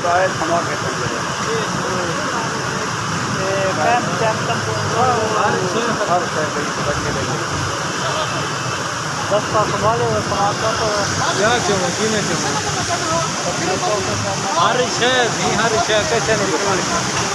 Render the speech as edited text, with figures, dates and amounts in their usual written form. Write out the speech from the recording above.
गाय थमा के हर शय बनने लगी दस्ता संभाले समाज तो क्या क्यों की में क्यों हर शय नहीं हर शय कैसे नहीं